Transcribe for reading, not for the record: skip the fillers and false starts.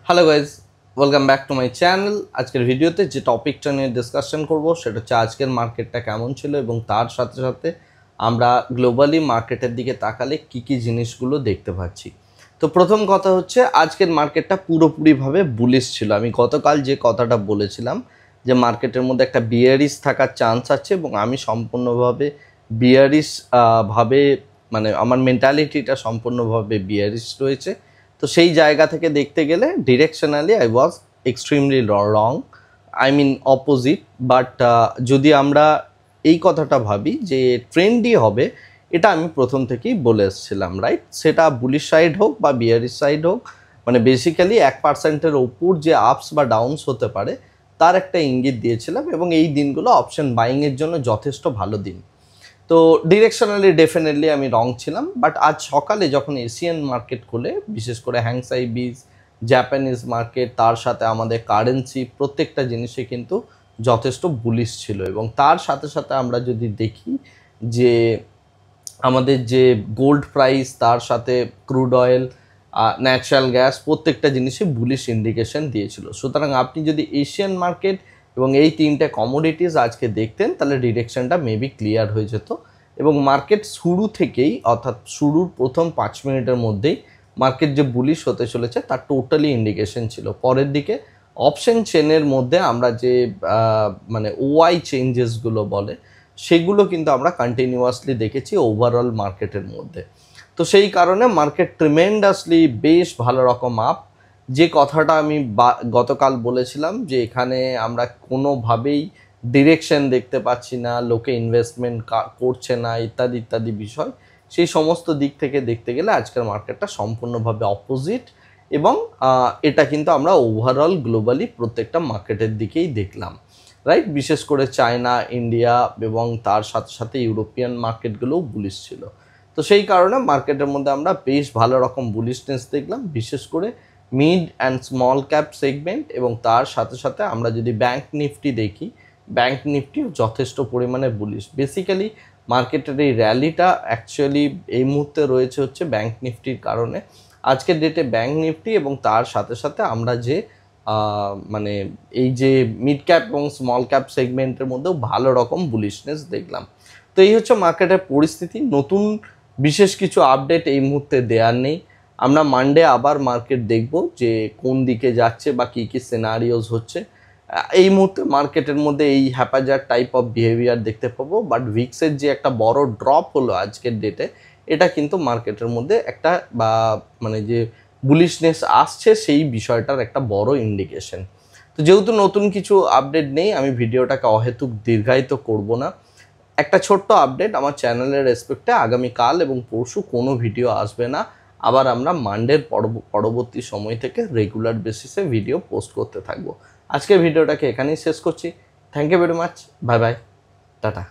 Hello guys, welcome back to my channel. আজকের ভিডিওতে যে টপিকটা নিয়ে ডিসকাশন করব সেটা হচ্ছে আজকের মার্কেটটা কেমন ছিল এবং তার সাথে সাথে আমরা গ্লোবালি মার্কেটের দিকে তাকালে কি কি জিনিসগুলো দেখতে পাচ্ছি। তো প্রথম কথা হচ্ছে আজকের মার্কেটটা পুরোপুরিভাবে বুলিশ ছিল। আমি গতকাল যে কথাটা বলেছিলাম যে মার্কেটের মধ্যে একটা বিয়ারিশ থাকার চান্স আছে এবং আমি সম্পূর্ণভাবে বিয়ারিশ ভাবে মানে আমার মেন্টালিটিটা সম্পূর্ণভাবে বিয়ারিশ রয়েছে। তো সেই জায়গা থেকে দেখতে গেলে directionally I was extremely wrong, I mean opposite. But যদি আমরা এই কথাটা ভাবি যে ট্রেন্ডই হবে, এটা আমি প্রথম থেকেই বলে এসেছিলাম, রাইট? সেটা বুলিশ সাইড হোক বা বিয়ারিশ সাইড হোক, মানে বেসিক্যালি 1% ওপর যে আপস বা ডাউনস হতে পারে তার একটা ইঙ্গিত দিয়েছিলাম এবং এই দিনগুলো অপশন বাইংয়ের জন্য যথেষ্ট ভালো দিন। তো ডিরেকশনালি ডেফিনেটলি আমি রং ছিলাম। বাট আজ সকালে যখন এশিয়ান মার্কেট খুলে, বিশেষ করে হ্যাংসাই বিজ, জাপানিজ মার্কেট, তার সাথে আমাদের কারেন্সি, প্রত্যেকটা জিনিসে কিন্তু যথেষ্ট বুলিশ ছিল। এবং তার সাথে সাথে আমরা যদি দেখি যে আমাদের যে গোল্ড প্রাইস, তার সাথে ক্রুড অয়েল, ন্যাচারাল গ্যাস, প্রত্যেকটা জিনিসই বুলিশ ইন্ডিকেশন দিয়েছিল। সুতরাং আপনি যদি এশিয়ান মার্কেট এবং এই তিনটে কমোডিটিস আজকে দেখতেন তাহলে ডিরেকশনটা মেবি ক্লিয়ার হয়ে যেত। এবং মার্কেট শুরু থেকেই, অর্থাৎ শুরুর প্রথম 5 মিনিটের মধ্যেই মার্কেট যে বুলিশ হতে চলেছে তার টোটালি ইন্ডিকেশন ছিল। পরের দিকে অপশন চেনের মধ্যে আমরা যে মানে ওয়াই চেঞ্জেসগুলো বলে সেগুলো কিন্তু আমরা কন্টিনিউয়াসলি দেখেছি ওভারঅল মার্কেটের মধ্যে। তো সেই কারণে মার্কেট ট্রিমেন্ডাসলি বেশ ভালো রকম আপ। যে কথাটা আমি গতকাল বলেছিলাম যে এখানে আমরা কোনোভাবেই ডিরেকশন দেখতে পাচ্ছি না, লোকে ইনভেস্টমেন্ট করছে না, ইত্যাদি ইত্যাদি বিষয়, সেই সমস্ত দিক থেকে দেখতে গেলে আজকের মার্কেটটা সম্পূর্ণভাবে অপোজিট। এবং এটা কিন্তু আমরা ওভারঅল গ্লোবালি প্রত্যেকটা মার্কেটের দিকেই দেখলাম, রাইট? বিশেষ করে চায়না, ইন্ডিয়া এবং তার সাথে সাথে ইউরোপিয়ান মার্কেটগুলোও বুলিশ ছিল। তো সেই কারণে মার্কেটের মধ্যে আমরা বেশ ভালো রকম বুলিশনেস দেখলাম, বিশেষ করে mid and small cap segment. এবং তার সাথে সাথে আমরা যদি ব্যাংক নিফটি দেখি, ব্যাংক নিফটিও যথেষ্ট পরিমাণে বুলিশ। বেসিক্যালি মার্কেটের এই র্যালিটা অ্যাকচুয়ালি এই মুহূর্তে রয়েছে হচ্ছে ব্যাংক নিফটির কারণে। আজকের ডেটে ব্যাংক নিফটি এবং তার সাথে সাথে আমরা যে মানে এই যে মিড ক্যাপ এবং স্মল ক্যাপ সেগমেন্টের মধ্যেও ভালো রকম বুলিশনেস দেখলাম। তো এই হচ্ছে মার্কেটের পরিস্থিতি। নতুন বিশেষ কিছু আপডেট এই মুহূর্তে দেওয়ার নেই। আমরা মানডে আবার মার্কেট দেখব যে কোন দিকে যাচ্ছে বা কী কী সিনারিওস হচ্ছে। এই মুহূর্তে মার্কেটের মধ্যে এই হ্যাপাজার টাইপ অফ বিহেভিয়ার দেখতে পাবো। বাট ভিক্সের যে একটা বড় ড্রপ হলো আজকের ডেটে, এটা কিন্তু মার্কেটের মধ্যে একটা বা মানে যে বুলিশনেস আসছে সেই বিষয়টার একটা বড় ইন্ডিকেশন। তো যেহেতু নতুন কিছু আপডেট নেই, আমি ভিডিওটাকে অহেতুক দীর্ঘায়িত করব না। একটা ছোট্ট আপডেট আমার চ্যানেলের রেসপেক্টে, আগামীকাল এবং পরশু কোনো ভিডিও আসবে না। আবার আমরা মানডের পরবর্তী সময় থেকে রেগুলার বেসিসে ভিডিও পোস্ট করতে থাকবো। আজকের ভিডিওটাকে এখানেই শেষ করছি। Thank you very much, bye bye, tata.